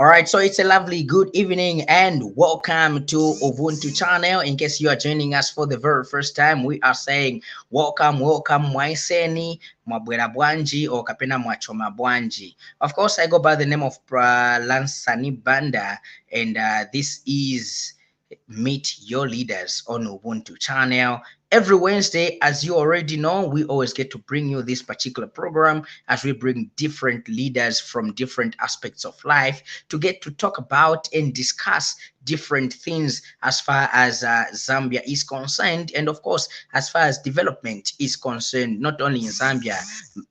All right, so it's a lovely good evening and welcome to Ubuntu channel. In case you are joining us for the very first time, we are saying welcome Mwaiseni, Mwabwera Bwanji, or Kapena Mwachoma Bwanji. Of course, I go by the name of Lansani Banda, and this is Meet Your Leaders on Ubuntu channel. Every Wednesday, as you already know, we always get to bring you this particular program as we bring different leaders from different aspects of life to get to talk about and discuss different things as far as Zambia is concerned, and of course as far as development is concerned, not only in Zambia,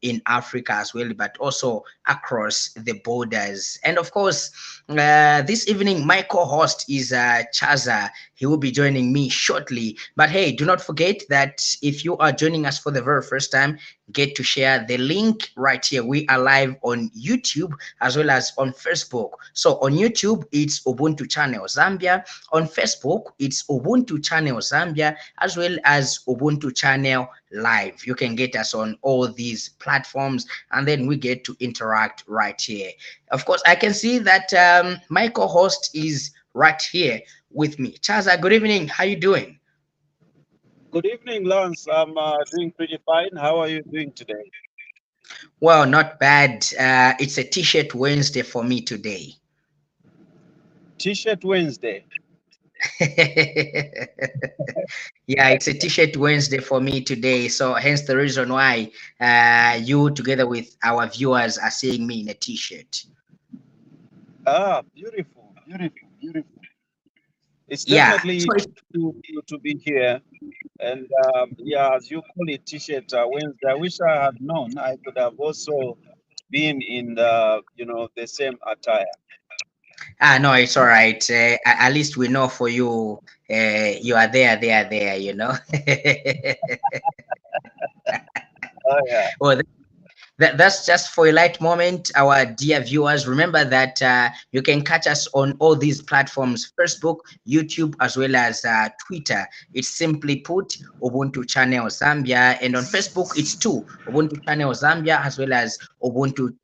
in Africa as well, but also across the borders. And of course, this evening my co-host is Chaza. He will be joining me shortly, but hey, do not forget that if you are joining us for the very first time, get to share the link right here. We are live on YouTube as well as on Facebook. So on YouTube, it's Ubuntu Channel Zambia. On Facebook, it's Ubuntu Channel Zambia, as well as Ubuntu Channel Live. You can get us on all these platforms, and then we get to interact right here. Of course, I can see that my co-host is right here with me. Chaza, good evening. How you doing? Good evening, Lance. I'm doing pretty fine. How are you doing today? Well, not bad. It's a T-shirt Wednesday for me today. T-shirt Wednesday. Yeah, it's a T-shirt Wednesday for me today. So hence the reason why you together with our viewers are seeing me in a T-shirt. Ah, beautiful, beautiful, beautiful. It's Yeah, definitely so to be here. And yeah, as you call it, T-shirt Wednesday. I wish I had known. I could have also been in the same attire. no, it's all right. At least we know for you, you are there, you know. Oh yeah. Well, that's just for a light moment, our dear viewers. Remember that you can catch us on all these platforms: Facebook, YouTube, as well as Twitter. It's simply put Ubuntu Channel Zambia, and on Facebook it's two: Ubuntu Channel Zambia as well as Ubuntu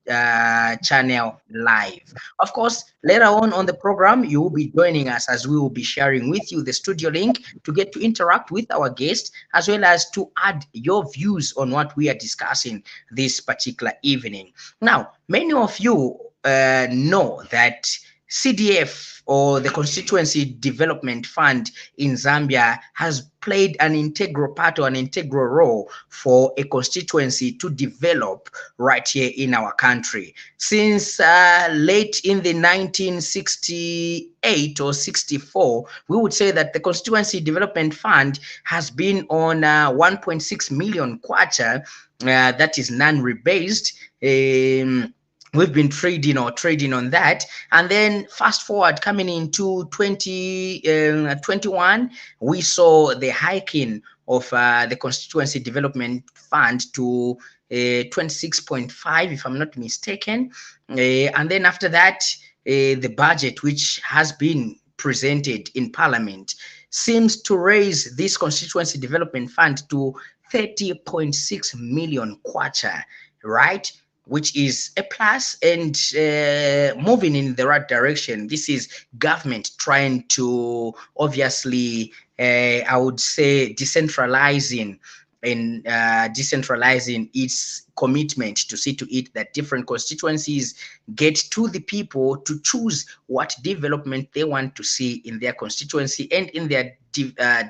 Channel Live. Of course, later on the program, you will be joining us as we will be sharing with you the studio link to get to interact with our guests, as well as to add your views on what we are discussing this particular evening. Now, many of you know that CDF, or the Constituency Development Fund in Zambia, has played an integral part or an integral role for a constituency to develop right here in our country. Since late in the 1968 or 64, we would say that the Constituency Development Fund has been on 1.6 million kwacha, that is non-rebased. We've been trading on that, and then fast forward coming into 2021, we saw the hiking of the Constituency Development Fund to 26.5, if I'm not mistaken, and then after that, the budget which has been presented in Parliament seems to raise this Constituency Development Fund to 30.6 million kwacha, right? Which is a plus and moving in the right direction. This is government trying to obviously, I would say, decentralizing its commitment to see to it that different constituencies get to the people to choose what development they want to see in their constituency and in their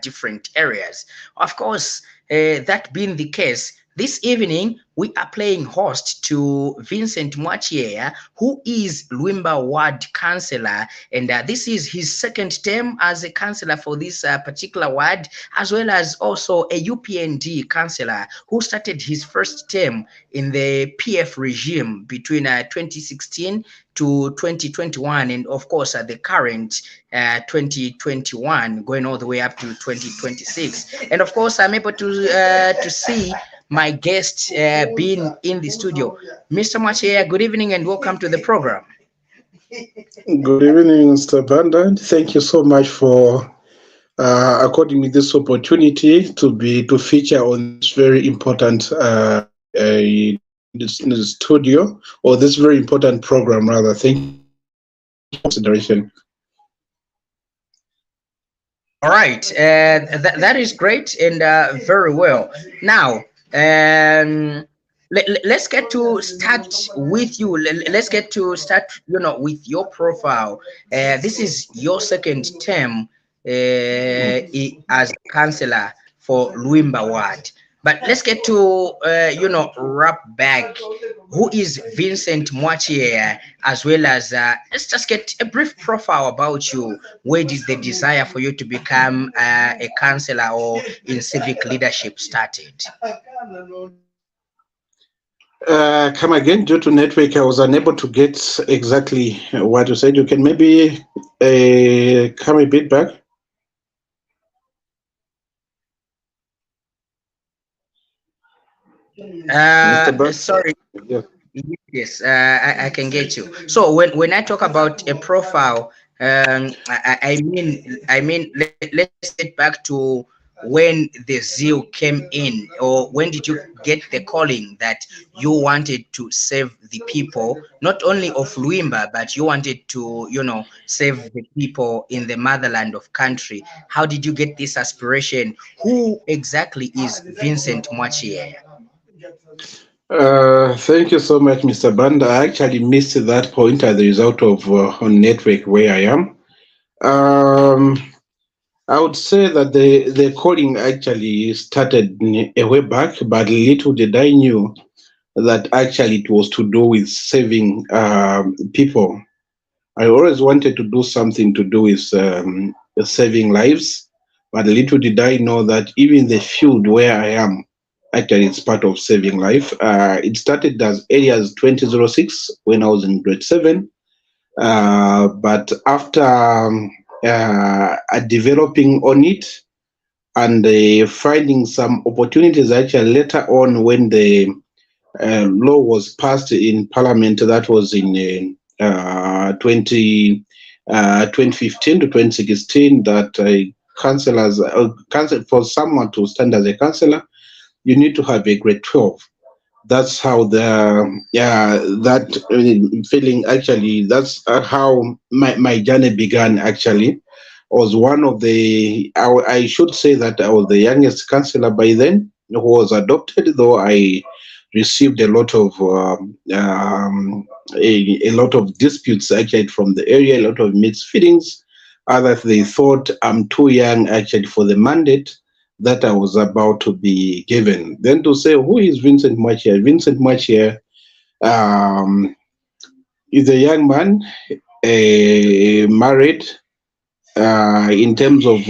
different areas. Of course, that being the case, this evening, we are playing host to Vincent Mwachiyeya, who is Lwimba Ward Councilor, and this is his second term as a councillor for this particular ward, as well as also a UPND councillor who started his first term in the PF regime between 2016 to 2021, and of course the current 2021 going all the way up to 2026. And of course, I'm able to see my guest being in the studio. Mr. Mwachiyeya, good evening and welcome to the program. Good evening, Mr. Banda. Thank you so much for according me this opportunity to feature on this very important this studio, or this very important program rather. Thank you. consideration. All right, that is great and very well. Now, let's get to start with you. Let's get to start, with your profile. This is your second term as councillor for Lwimba Ward. But let's get to, wrap back. Who is Vincent Mwachiyeya, as well as let's just get a brief profile about you. Where did the desire for you to become a councillor or in civic leadership started? Come again, due to network, I was unable to get exactly what you said. You can maybe come a bit back. Sorry. Yeah. Yes, I can get you. So when I talk about a profile, let's get back to when the zeal came in, or when did you get the calling that you wanted to save the people, not only of Lwimba, but you wanted to, save the people in the motherland of country. How did you get this aspiration? Who exactly is Vincent Mwachiyeya? Thank you so much, Mr. Banda. I actually missed that point as a result of on network where I am. I would say that the calling actually started a way back, but little did I knew that actually it was to do with saving people. I always wanted to do something to do with saving lives, but little did I know that even the field where I am, actually it's part of saving life. It started as early as 2006 when I was in grade 7, but after developing on it and finding some opportunities actually later on when the law was passed in Parliament, that was in 2015 to 2016, that councillors, for someone to stand as a councillor, you need to have a grade 12. That's how that feeling actually, that's how my journey began actually. I was one of I should say that I was the youngest councillor by then who was adopted, though I received a lot of a lot of disputes actually from the area, a lot of mixed feelings. Others, they thought I'm too young actually for the mandate that I was about to be given. Then to say, who is Vincent Mwachiyeya? Vincent Mwachiyeya is a young man, married. In terms of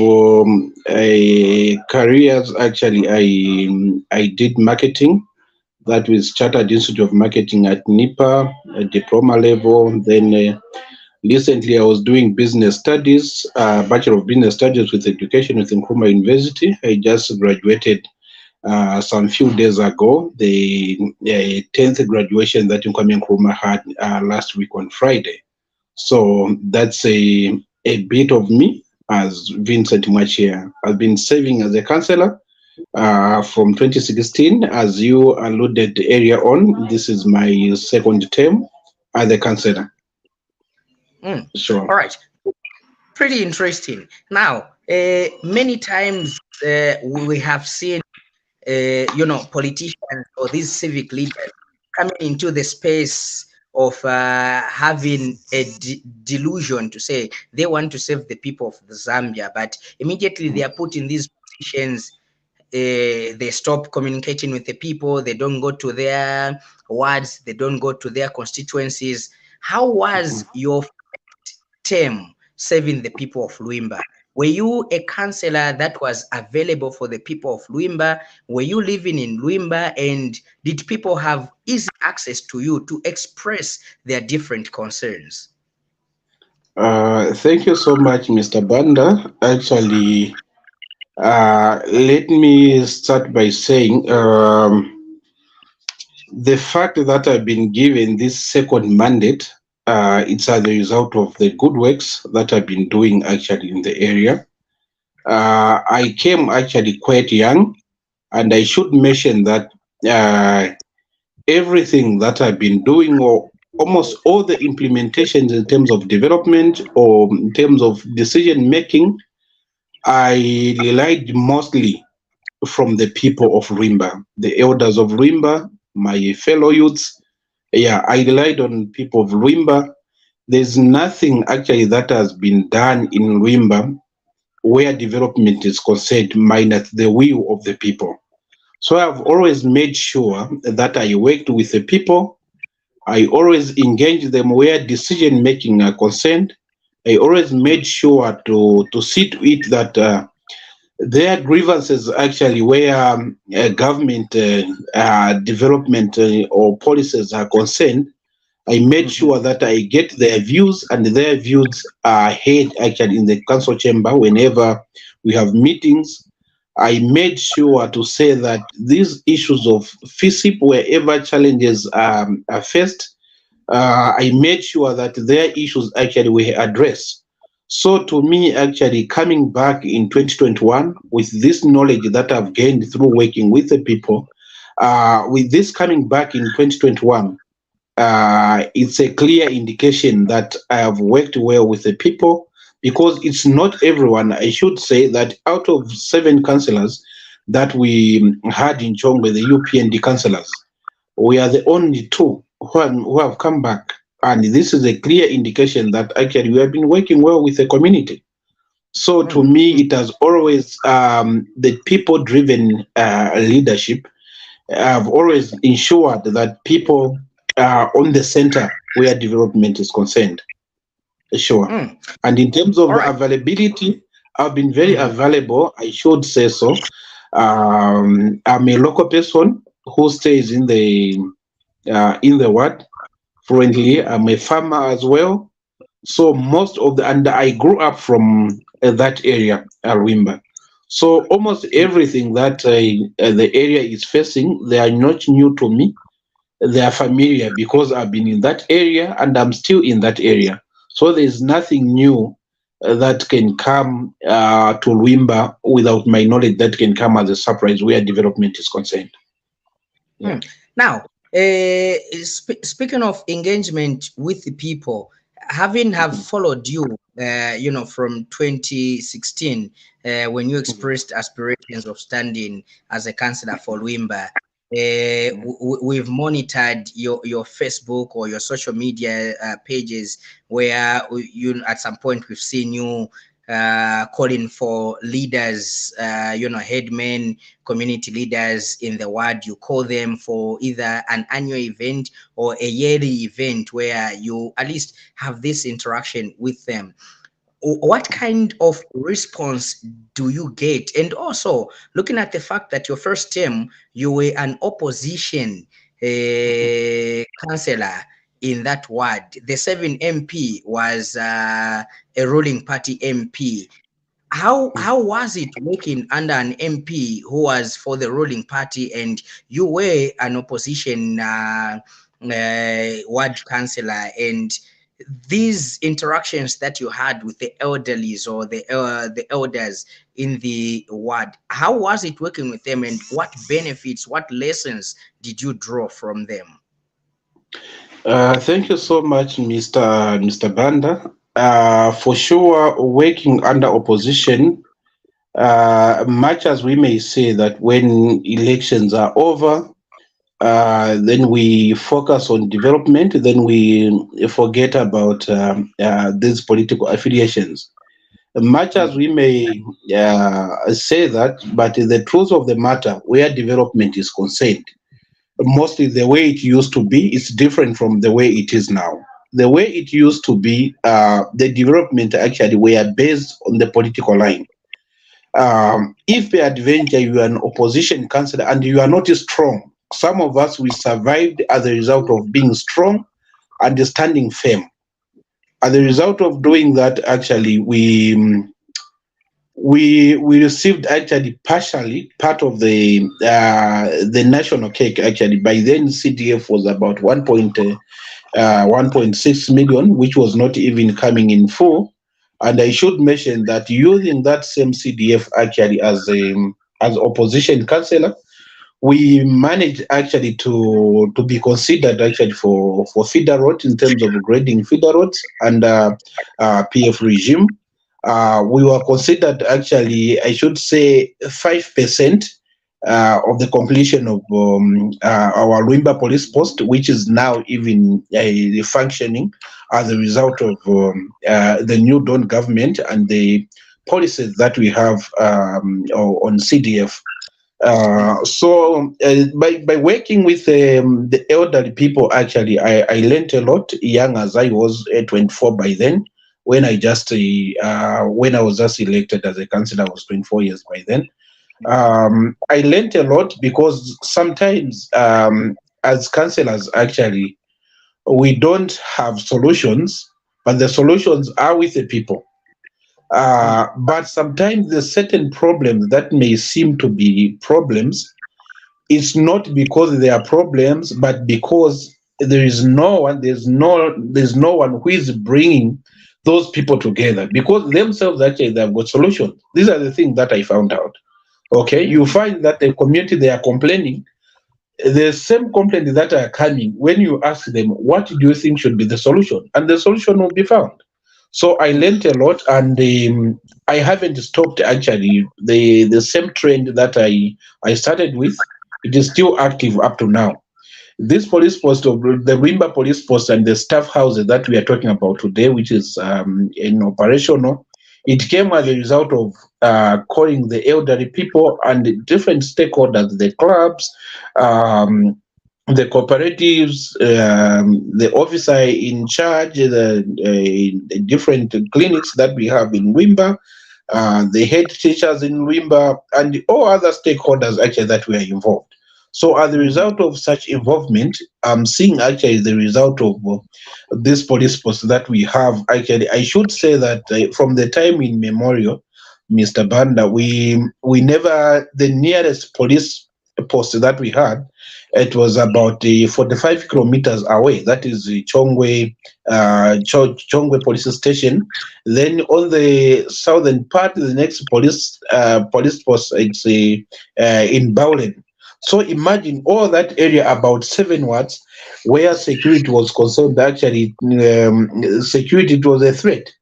careers, actually, I did marketing. That was Chartered Institute of Marketing at NIPA, diploma level. Then recently I was doing business studies, Bachelor of Business Studies with Education with Nkrumah University. I just graduated some few days ago, the 10th graduation that Nkrumah had last week on Friday. So that's a bit of me as Vincent Mwachiyeya. I've been serving as a councillor from 2016, as you alluded earlier on. This is my second term as a councillor. Sure. All right. Pretty interesting. Now, many times we have seen, politicians or these civic leaders coming into the space of having a delusion to say they want to save the people of the Zambia, but immediately they are put in these positions. They stop communicating with the people. They don't go to their wards. They don't go to their constituencies. How was your term serving the people of Lwimba? Were you a councillor that was available for the people of Lwimba? Were you living in Lwimba, and did people have easy access to you to express their different concerns? Thank you so much, Mr. Banda. Actually, let me start by saying the fact that I've been given this second mandate, it's as a result of the good works that I've been doing actually in the area. I came actually quite young, and I should mention that everything that I've been doing, or almost all the implementations in terms of development or in terms of decision making, I relied mostly from the people of Lwimba, the elders of Lwimba, my fellow youths. Yeah, I relied on people of Lwimba. There's nothing actually that has been done in Lwimba where development is concerned minus the will of the people. So I've always made sure that I worked with the people. I always engage them where decision making are concerned. I always made sure to see to it that their grievances actually where government development or policies are concerned, I made sure that I get their views and their views are heard actually in the council chamber whenever we have meetings. I made sure to say that these issues of FISIP, wherever challenges are faced, I made sure that their issues actually were addressed. So to me, actually coming back in 2021 with this knowledge that I've gained through working with the people, with this coming back in 2021, it's a clear indication that I have worked well with the people because it's not everyone. I should say that out of 7 councillors that we had in Chongwe, the UPND councillors, we are the only 2 who have come back. And this is a clear indication that actually we have been working well with the community. So to me, it has always the people-driven leadership have always ensured that people are on the center where development is concerned. Sure. And in terms of availability, I've been very available. I should say so. I'm a local person who stays in the ward. Friendly, I'm a farmer as well. So most of and I grew up from that area, Lwimba. So almost everything that the area is facing, they are not new to me. They are familiar because I've been in that area and I'm still in that area. So there's nothing new that can come to Lwimba without my knowledge that can come as a surprise where development is concerned. Yeah. Now, speaking of engagement with the people, having followed you, from 2016, when you expressed aspirations of standing as a councillor for Lwimba, we've monitored your Facebook or your social media pages where you at some point we've seen you calling for leaders, headmen, community leaders in the ward. You call them for either an annual event or a yearly event where you at least have this interaction with them. What kind of response do you get? And also looking at the fact that your first term you were an opposition councillor in that ward, the 7 MP was a ruling party MP. How was it working under an MP who was for the ruling party and you were an opposition ward councillor, and these interactions that you had with the elderlies or the elders in the ward, how was it working with them, and what benefits, what lessons did you draw from them? Thank you so much, Mr. Banda. For sure, working under opposition, much as we may say that when elections are over, then we focus on development, then we forget about these political affiliations. Much as we may say that, but the truth of the matter, where development is concerned, mostly the way it used to be is different from the way it is now. The way it used to be, the development actually were based on the political line. If by adventure you are an opposition councillor and you are not strong, some of us, we survived as a result of being strong and standing firm. As a result of doing that, actually, we received actually partially part of the national cake. Actually, by then CDF was about 1.6 million, which was not even coming in full. And I should mention that using that same CDF actually as opposition councillor, we managed actually to be considered actually for feeder roads in terms of grading feeder roads under PF regime. We were considered actually, I should say, 5% of the completion of our Lwimba police post, which is now even functioning as a result of the new Dawn government and the policies that we have on CDF. By working with the elderly people, actually, I learned a lot. Young as I was, 24 by then, when I was just elected as a councillor, I was 24 years by then. I learned a lot because sometimes, as councillors, actually, we don't have solutions, but the solutions are with the people. But sometimes there's certain problems that may seem to be problems. It's not because they are problems, but because there's no one who is bringing those people together, because themselves actually they've got solutions. These are the things that I found out. Okay, you find that the community, they are complaining the same complaints that are coming. When you ask them, what do you think should be the solution, and the solution will be found. So I learned a lot, and I haven't stopped actually. The same trend that I started with, it is still active up to now. This police post of the Lwimba police post and the staff houses that we are talking about today, which is in operational, it came as a result of calling the elderly people and different stakeholders, the clubs, the cooperatives, the officer in charge, the different clinics that we have in Lwimba, the head teachers in Lwimba, and all other stakeholders actually that were involved. So as a result of such involvement, I'm seeing actually the result of this police post that we have. Actually, I should say that from the time in memorial, Mr. Banda, we never, the nearest police post that we had, it was about 45 kilometers away. That is the Chongwe police station. Then on the southern part, the next police post, it's in Bowlen. So imagine all that area, about 7 wards, where security was concerned. Actually, security was a threat.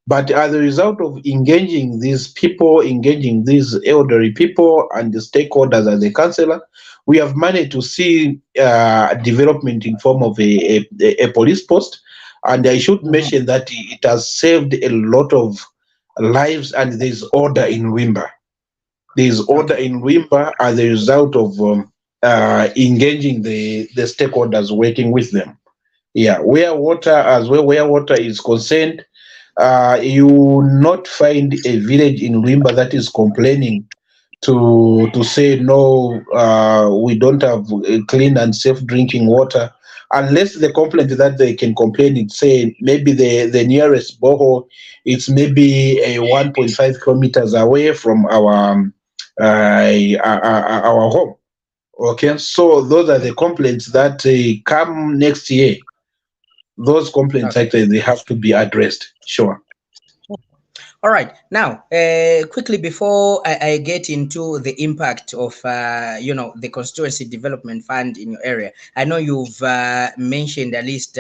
But as a result of engaging these people, engaging these elderly people and the stakeholders as a councillor, we have managed to see development in form of a police post. And I should mention that it has saved a lot of lives, and there's order in Lwimba. There's order in Lwimba as a result of engaging the stakeholders, working with them. Yeah, where water is concerned, you will not find a village in Lwimba that is complaining to say no, we don't have clean and safe drinking water, unless the complaint that they can complain is say maybe the nearest borehole, it's maybe 1.5 kilometers away from our home. Okay, so those are the complaints that come next year. Those complaints actually they have to be addressed. Sure. All right. Now, quickly before I get into the impact of the constituency development fund in your area, I know you've mentioned at least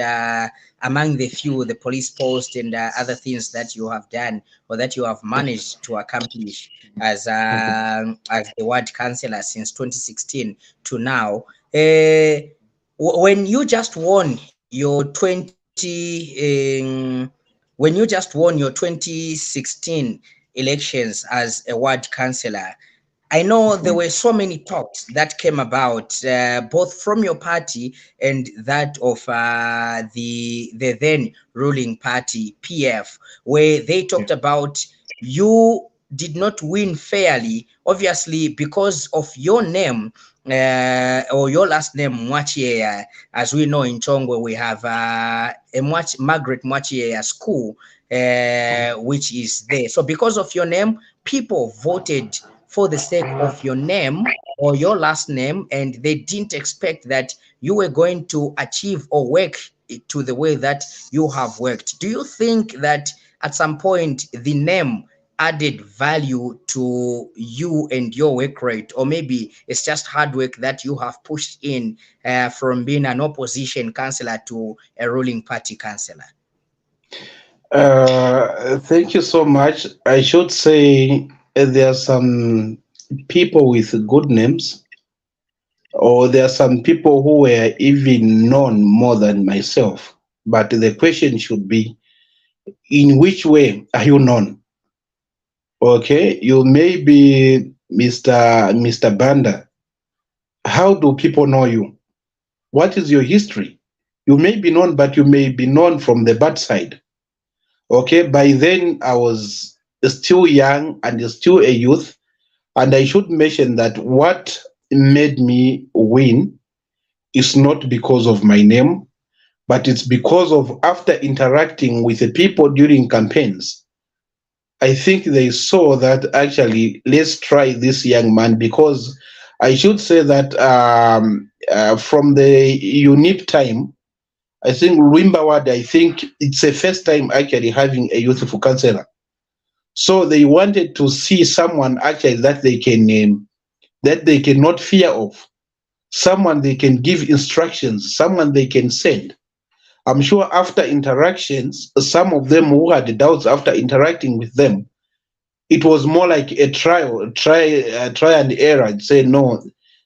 among the few the police post and other things that you have done or that you have managed to accomplish as the ward councillor since 2016 to now. When you just won your 2016 elections as a ward councillor, I know there were so many talks that came about, both from your party and that of the then ruling party, PF, where they talked about you did not win fairly, obviously because of your name or your last name, Mwachiyeya. As we know in Chongwe, we have Margaret Mwachiyeya School, which is there. So because of your name, people voted for the sake of your name or your last name, and they didn't expect that you were going to achieve or work to the way that you have worked. Do you think that at some point the name added value to you and your work rate, or maybe it's just hard work that you have pushed in from being an opposition councillor to a ruling party councillor? Thank you so much. I should say there are some people with good names, or there are some people who were even known more than myself. But the question should be, in which way are you known? Okay, you may be Mr. Banda. How do people know you? What is your history? You may be known, but you may be known from the bad side. Okay, by then I was still young and still a youth, and I should mention that what made me win is not because of my name, but it's because of after interacting with the people during campaigns. I think they saw that actually let's try this young man, because I should say that from the UNIP time, I think Lwimba ward, I think it's the first time actually having a youthful councillor. So they wanted to see someone actually that they cannot fear of, someone they can give instructions, someone they can send. I'm sure after interactions, some of them who had doubts after interacting with them, it was more like a try and error. Say no,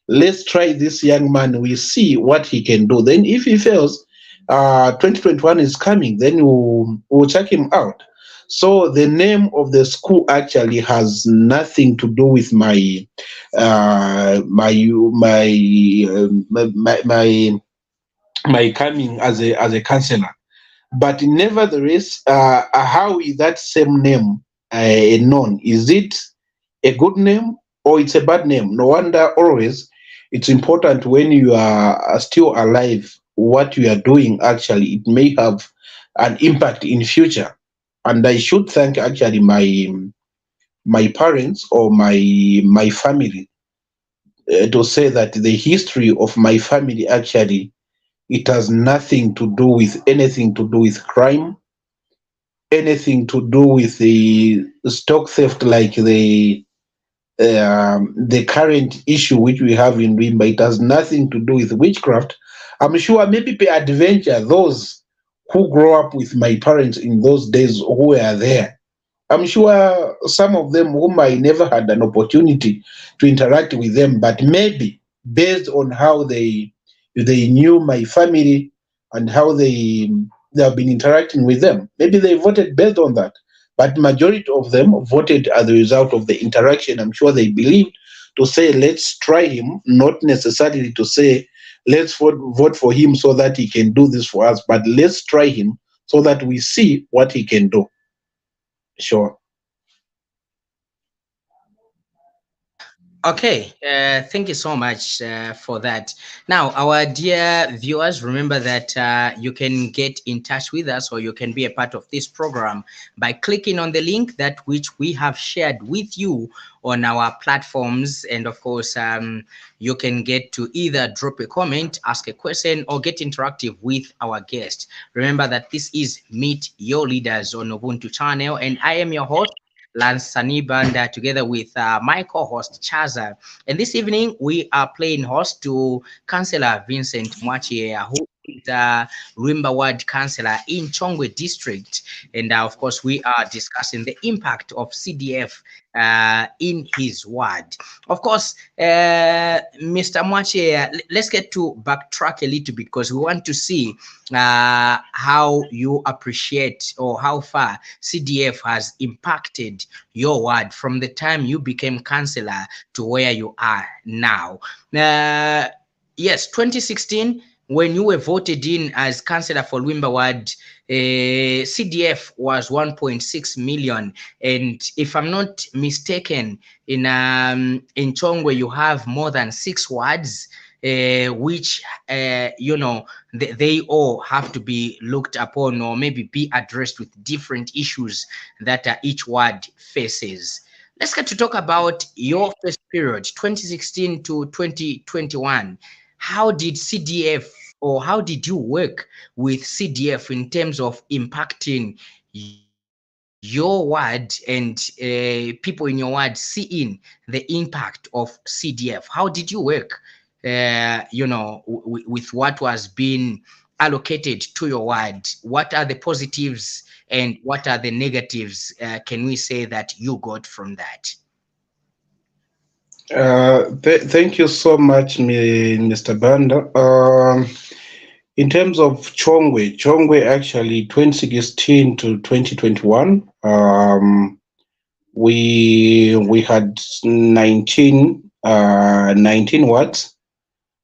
let's try this young man. We see what he can do. Then if he fails, 2021 is coming. Then we'll check him out. So the name of the school actually has nothing to do with my my coming as a counselor. But nevertheless, how is that same name known? Is it a good name or it's a bad name? No wonder always it's important when you are still alive, what you are doing actually, it may have an impact in future. And I should thank actually my parents or my family to say that the history of my family actually, it has nothing to do with anything to do with crime, anything to do with the stock theft like the current issue which we have in Lwimba. It has nothing to do with witchcraft. I'm sure maybe adventure those who grow up with my parents in those days who were there. I'm sure some of them whom I never had an opportunity to interact with them, but maybe based on how they knew my family and how they have been interacting with them, maybe they voted based on that. But majority of them voted as a result of the interaction. I'm sure they believed to say let's try him, not necessarily to say let's vote for him so that he can do this for us, but let's try him so that we see what he can do. Sure. Okay, thank you so much for that. Now, our dear viewers, remember that you can get in touch with us, or you can be a part of this program by clicking on the link that which we have shared with you on our platforms. And of course, you can get to either drop a comment, ask a question, or get interactive with our guest. Remember that this is Meet Your Leaders on Ubuntu channel, and I am your host, Lance Sanibanda, together with my co-host Chaza. And this evening we are playing host to Councillor Vincent Mwachiyeya, who is Lwimba Ward Councillor in Chongwe District. And of course, we are discussing the impact of CDF in his ward. Of course, Mr. Mwachiyeya, let's get to backtrack a little bit, because we want to see how you appreciate or how far CDF has impacted your ward from the time you became councillor to where you are now. Yes, 2016, when you were voted in as councillor for Lwimba Ward, CDF was 1.6 million. And if I'm not mistaken, in Chongwe, you have more than 6 wards, which, you know, they all have to be looked upon, or maybe be addressed with different issues that each ward faces. Let's get to talk about your first period, 2016 to 2021. How did CDF, or how did you work with CDF in terms of impacting your ward? your ward and people in your ward seeing the impact of CDF? How did you work, with what was being allocated to your ward? What are the positives and what are the negatives? Can we say that you got from that? Thank you so much, Mr. Banda. In terms of Chongwe actually 2016 to 2021, we had 19 wards.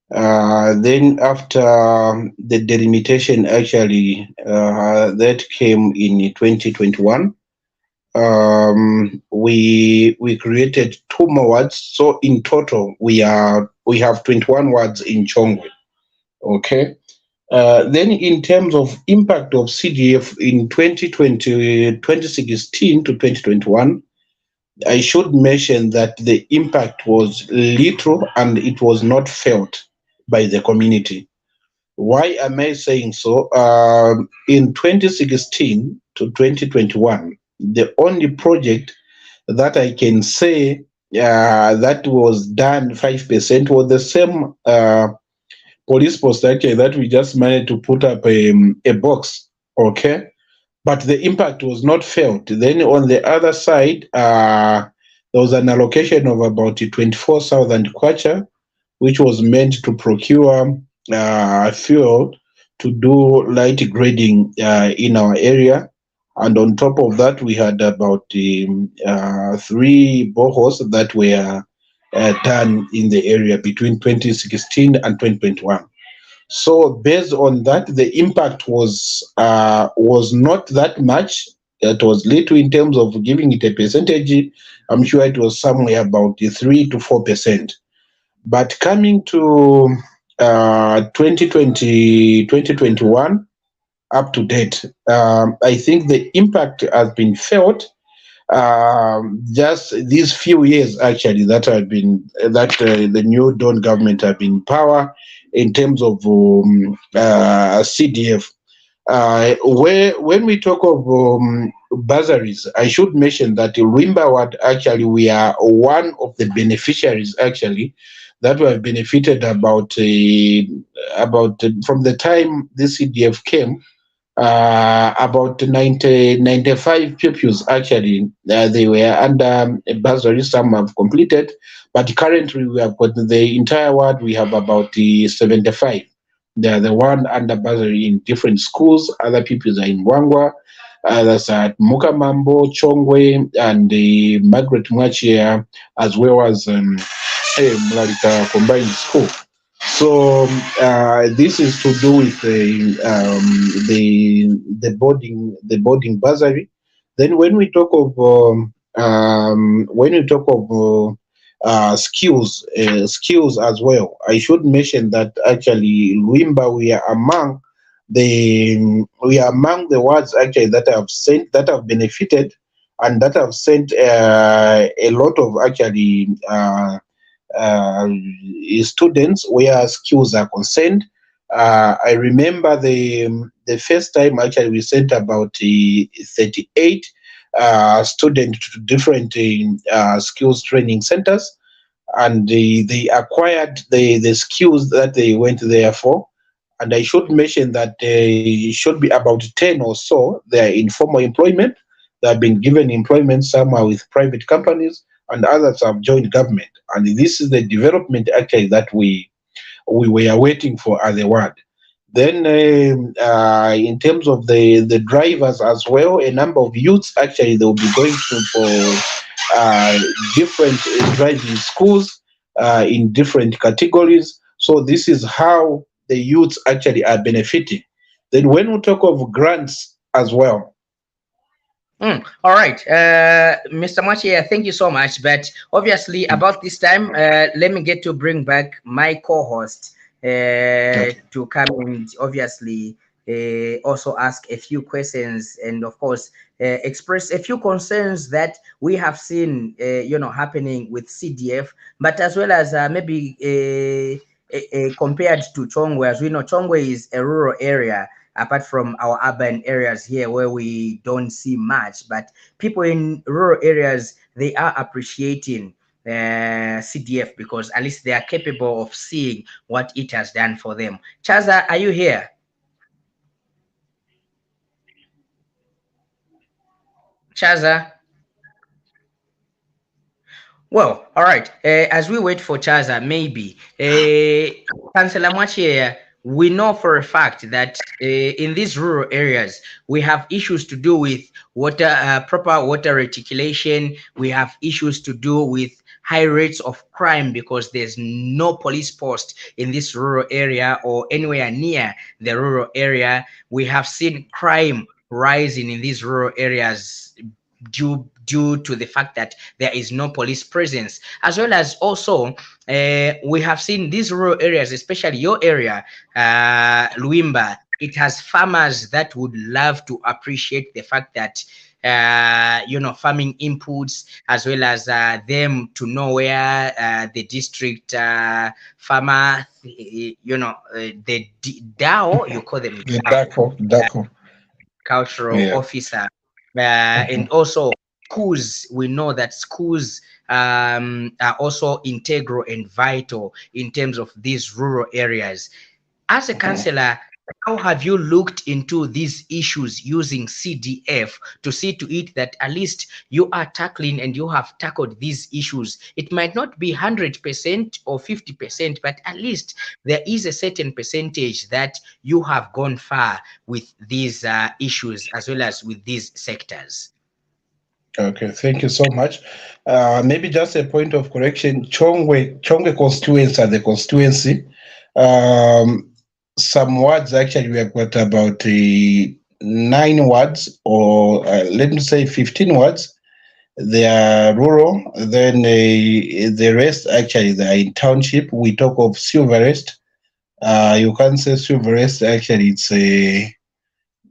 Then after the delimitation actually that came in 2021, we created 2 more wards. So in total we have 21 wards in Chongwe. Okay. Then in terms of impact of CDF in 2016 to 2021, I should mention that the impact was little and it was not felt by the community. Why am I saying so? In 2016 to 2021, the only project that I can say that was done 5% was the same police post actually that we just managed to put up a box, okay? But the impact was not felt. Then on the other side, there was an allocation of about 24,000 kwacha, which was meant to procure fuel to do light grading in our area. And on top of that, we had about 3 boreholes that were done in the area between 2016 and 2021. So based on that, the impact was not that much. It was little in terms of giving it a percentage. I'm sure it was somewhere about 3 to 4%. But coming to 2021 up to date, I think the impact has been felt just these few years actually that the new Dawn government have been in power in terms of CDF. When we talk of bursaries, I should mention that Lwimba Ward actually we are one of the beneficiaries actually that were benefited about from the time the CDF came. About 95 pupils actually they were under a bursary. Some have completed, but currently we have got the entire ward. We have about 75. They are the one under bursary in different schools. Other pupils are in Wangwa, others are at Mukamambo, Chongwe, and the Margaret Mwachiyeya, as well as Mlalika Combined School. So this is to do with the boarding bursary. Then when we talk of skills as well, I should mention that actually Lwimba we are among the wards actually that have benefited and that have sent a lot of actually students where skills are concerned. I remember the first time actually we sent about 38 students to different skills training centers, and they acquired the skills that they went there for. And I should mention that it should be about 10 or so. They are in formal employment. They have been given employment. Some are with private companies, and others have joined government. And this is the development actually that we were waiting for at the ward. Then in terms of the drivers as well, a number of youths actually they will be going for different driving schools in different categories. So this is how the youths actually are benefiting. Then when we talk of grants as well. All right, Mr. Mwachiyeya, thank you so much. But obviously, about this time, let me get to bring back my co-host to come and obviously also ask a few questions and, of course, express a few concerns that we have seen, happening with CDF, but as well as maybe compared to Chongwe. As we know, Chongwe is a rural area. apart from our urban areas here where we don't see much. But people in rural areas, they are appreciating CDF because at least they are capable of seeing what it has done for them. Chaza, are you here? Chaza? Well, all right. As we wait for Chaza, maybe Councilor Mwachiyeya, we know for a fact that in these rural areas we have issues to do with water, proper water reticulation. We have issues to do with high rates of crime because there's no police post in this rural area or anywhere near the rural area. We have seen crime rising in these rural areas due to the fact that there is no police presence, as well as also we have seen these rural areas, especially your area, Lwimba. It has farmers that would love to appreciate the fact that farming inputs, as well as them to know where the district farmer, the DAO, you call them DACO. cultural officer, and also schools. We know that schools are also integral and vital in terms of these rural areas. As a councillor, how have you looked into these issues using CDF to see to it that at least you are tackling and you have tackled these issues? It might not be 100% or 50%, but at least there is a certain percentage that you have gone far with these issues as well as with these sectors. Okay, thank you so much. Maybe just a point of correction. Chongwe constituency are the constituency. Some words actually we have got about 9 words, or let me say 15 words. They are rural. Then the rest actually they are in township. We talk of Silverest. You can't say Silverest. Actually,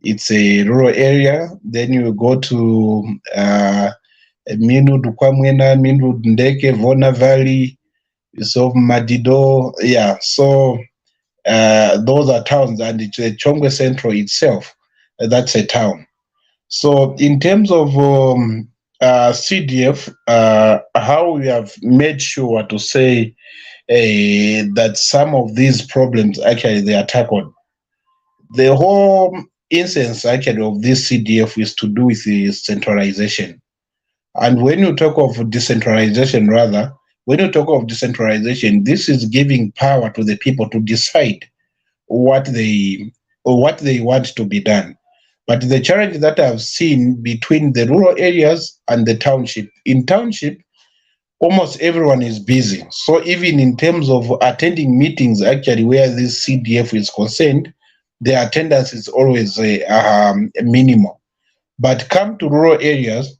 it's a rural area. Then you go to Minu Dukwamwena, Minu Ndeke, Vona Valley, so Madido. Yeah, so those are towns, and it's Chongwe Central itself. That's a town. So in terms of CDF, how we have made sure to say that some of these problems actually they are tackled. The whole essence actually of this CDF is to do with the centralization. And when you talk of decentralization, this is giving power to the people to decide what they want to be done. But the challenge that I've seen between the rural areas and the township, in township, almost everyone is busy. So even in terms of attending meetings, actually, where this CDF is concerned, the attendance is always minimal. But come to rural areas,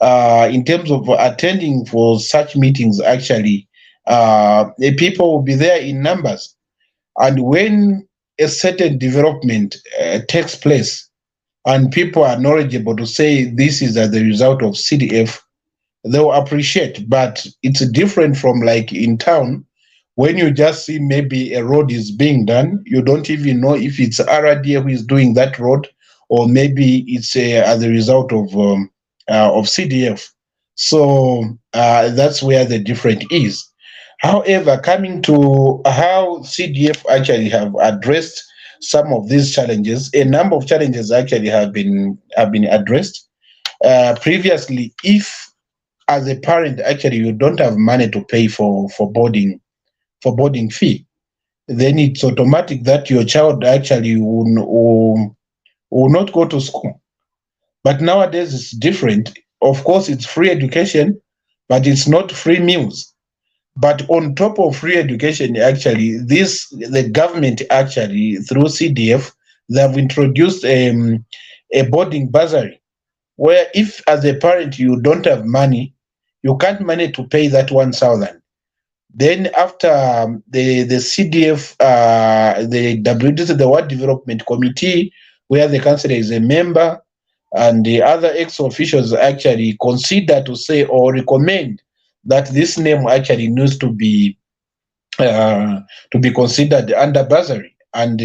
in terms of attending for such meetings, actually, the people will be there in numbers. And when a certain development takes place, and people are knowledgeable to say this is as the result of CDF, they'll appreciate. But it's different from like in town, when you just see maybe a road is being done, you don't even know if it's RDF who is doing that road, or maybe it's as a result of CDF. So that's where the difference is. However, coming to how CDF actually have addressed some of these challenges, a number of challenges actually have been addressed. Previously, if as a parent actually you don't have money to pay for boarding fee, then it's automatic that your child actually will not go to school. But nowadays it's different. Of course, it's free education, but it's not free meals. But on top of free education, actually, the government actually, through CDF, they have introduced a boarding bursary, where if as a parent you don't have money, you can't manage to pay that 1,000. Then after the CDF, the WDC, the World Development Committee, where the councillor is a member, and the other ex-officials actually consider to say or recommend that this name actually needs to be considered under bursary, and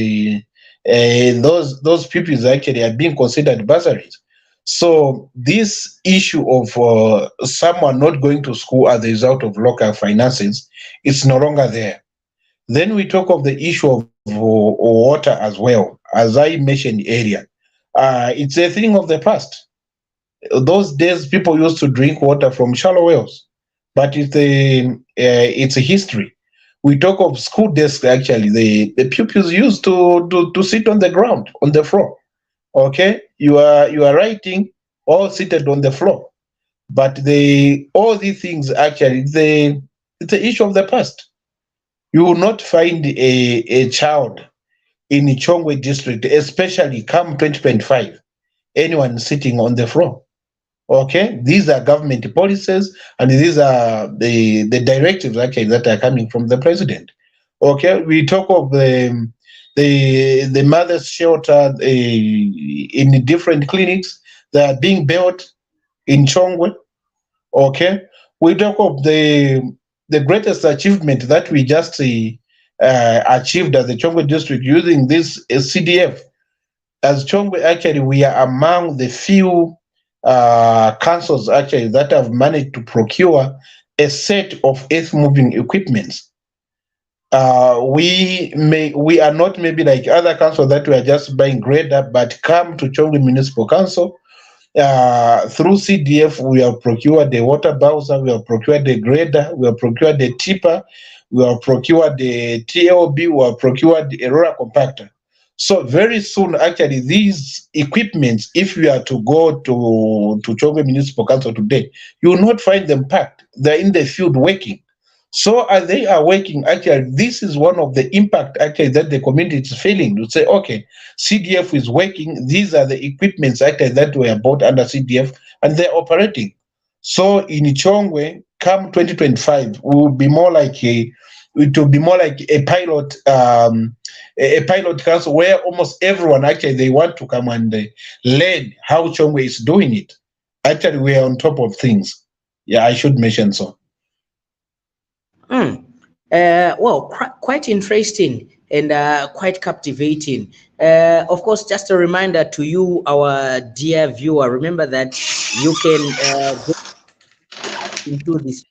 those pupils actually are being considered bursaries. So this issue of someone not going to school as a result of local finances, it's no longer there. Then we talk of the issue of water as well, as I mentioned earlier. It's a thing of the past. Those days, people used to drink water from shallow wells, but it's a history. We talk of school desks. Actually, the pupils used to sit on the ground, on the floor. Okay, you are writing all seated on the floor, but all these things actually it's the issue of the past. You will not find a child in Chongwe district, especially come 2025, anyone sitting on the floor. Okay, these are government policies, and these are the directives actually that are coming from the president. Okay, we talk of the mother's shelter in different clinics that are being built in Chongwe. Okay, we talk of the greatest achievement that we just achieved as the Chongwe district using this CDF. As Chongwe, actually, we are among the few councils actually that have managed to procure a set of earth moving equipments. We are not maybe like other councils that we are just buying grader, but come to Chongwe Municipal Council. Through CDF, we have procured the water bowser, we have procured the grader, we have procured the tipper, we have procured the TLB, we have procured the Aurora compactor. So very soon, actually, these equipments, if you are to go to Chongwe Municipal Council today, you will not find them packed. They're in the field working. So as they are working, actually, this is one of the impact actually that the community is feeling to say, okay, CDF is working. These are the equipments actually that were bought under CDF and they're operating. So in Chongwe, come 2025, we will be more like it will be more like a pilot council where almost everyone actually they want to come and learn how Chongwe is doing it. Actually, we are on top of things. Yeah, I should mention so. Well, quite interesting and quite captivating. Of course, just a reminder to you, our dear viewer, remember that you can go into this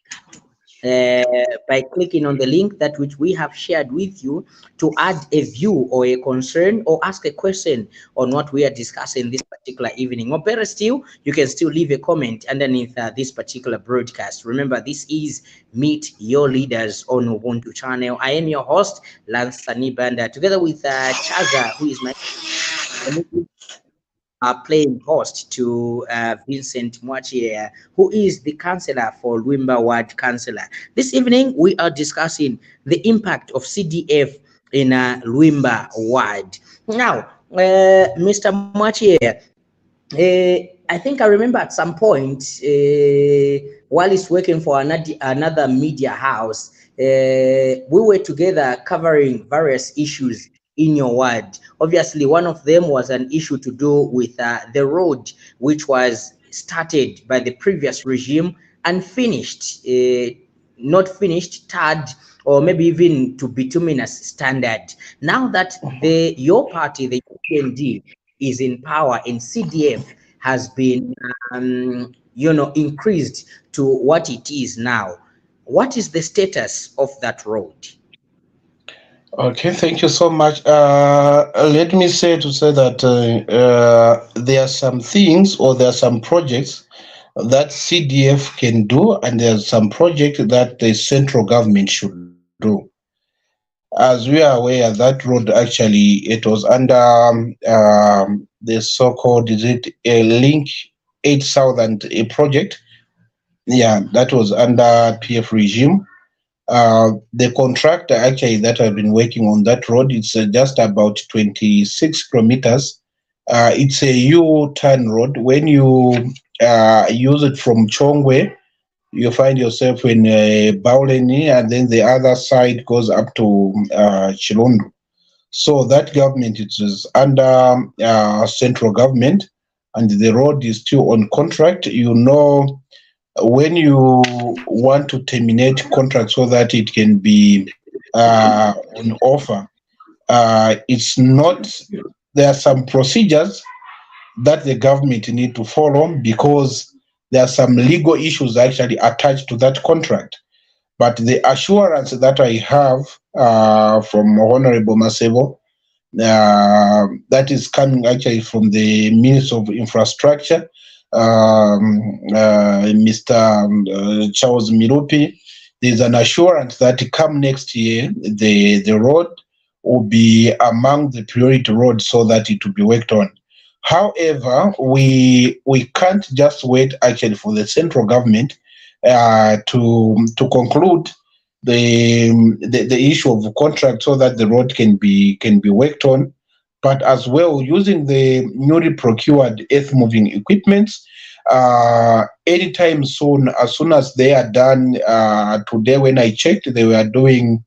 by clicking on the link that which we have shared with you to add a view or a concern or ask a question on what we are discussing this particular evening. Or better still, you can still leave a comment underneath this particular broadcast. Remember, this is Meet Your Leaders on Ubuntu channel. I am your host, Lance Sanibanda, together with Chaza, who is my playing host to Vincent Mwachiyeya, who is the Councilor for Lwimba Ward Councilor. This evening, we are discussing the impact of CDF in Lwimba Ward. Now, Mr. Mwachiyeya, I think I remember at some point, while he's working for another media house, we were together covering various issues in your ward. Obviously, one of them was an issue to do with the road, which was started by the previous regime and finished, not finished, tarred, or maybe even to bituminous standard. Now that your party, the UPND, is in power and CDF has been, increased to what it is now, what is the status of that road? Okay, thank you so much. Let me say that there are some things or there are some projects that CDF can do, and there's some projects that the central government should do. As we are aware, that road actually, it was under the so-called, is it a Link 8000 project? Yeah, that was under PF regime. The contractor actually that have been working on that road, it's just about 26 kilometers. It's a U-turn road. When you use it from Chongwe, you find yourself in Bauleni, and then the other side goes up to Chilundu. So that government, it is under central government, and the road is still on contract. When you want to terminate contract so that it can be on offer, it's not, there are some procedures that the government need to follow because there are some legal issues actually attached to that contract. But the assurance that I have from Honorable Masebo, that is coming actually from the Minister of Infrastructure, Mr. Charles Mirupi, there's an assurance that come next year, the road will be among the priority roads so that it will be worked on. However, we can't just wait actually for the central government to conclude the issue of contract so that the road can be worked on, but as well using the newly procured earth moving equipments anytime soon. As soon as they are done, today when I checked, they were doing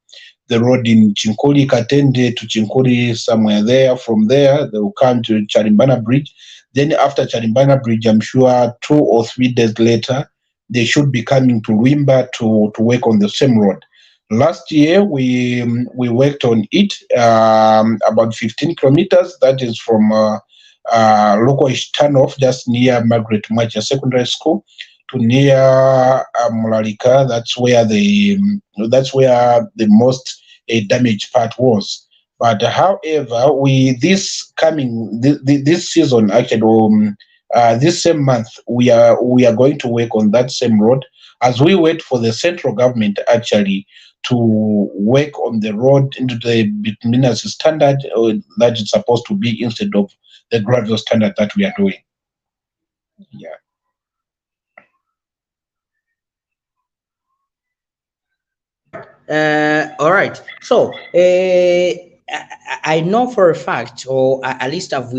the road in Chinkoli Katende to Chinkoli somewhere there. From there, they will come to Charimbana Bridge. Then after Charimbana Bridge, I'm sure 2 or 3 days later, they should be coming to Lwimba to work on the same road. Last year, we worked on it, about 15 kilometers. That is from local turnoff just near Margaret Mwachiyeya Secondary School to near Mulalika. That's where the most damaged part was. But however, this season actually, this same month, we are going to work on that same road as we wait for the central government actually to work on the road into the bituminous standard that it's supposed to be instead of the gradual standard that we are doing. Yeah. All right. So I know for a fact, or at least I've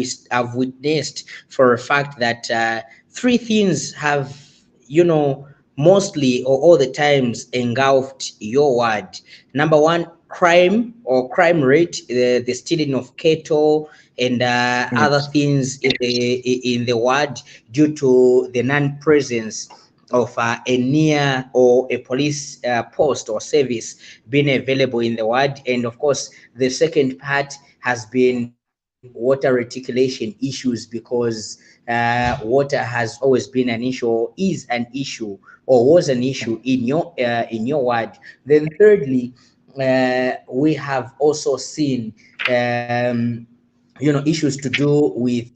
witnessed for a fact that 3 things have, mostly or all the times engulfed your ward. Number one, crime or crime rate, the stealing of cattle and other things in the ward due to the non-presence of a near or a police post or service being available in the ward. And of course, the second part has been water reticulation issues, because water has always been an issue, or is an issue, or was an issue in your ward. Then thirdly, we have also seen issues to do with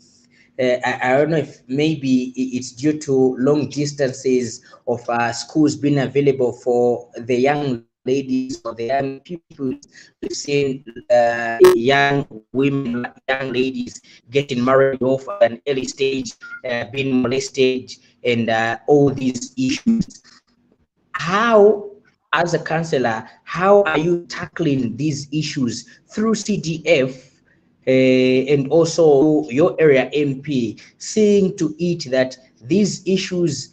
I don't know if maybe it's due to long distances of schools being available for the young ladies or the young pupils. We've seen young women, young ladies getting married off at an early stage, being molested, and all these issues. How, as a councillor, how are you tackling these issues through CDF and also your area MP, seeing to it that these issues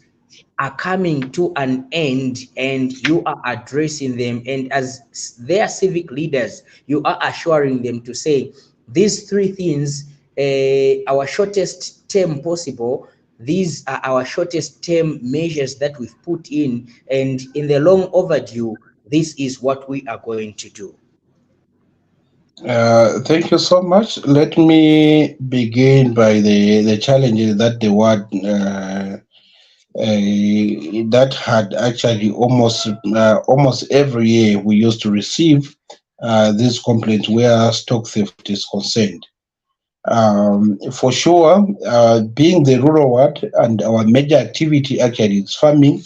are coming to an end and you are addressing them, and as their civic leaders, you are assuring them to say these 3 things, our shortest term possible, these are our shortest term measures that we've put in, and in the long overdue, this is what we are going to do. Thank you so much. Let me begin by the challenges that the ward that had actually almost every year we used to receive these complaints where stock theft is concerned. For sure, being the rural ward, and our major activity actually is farming,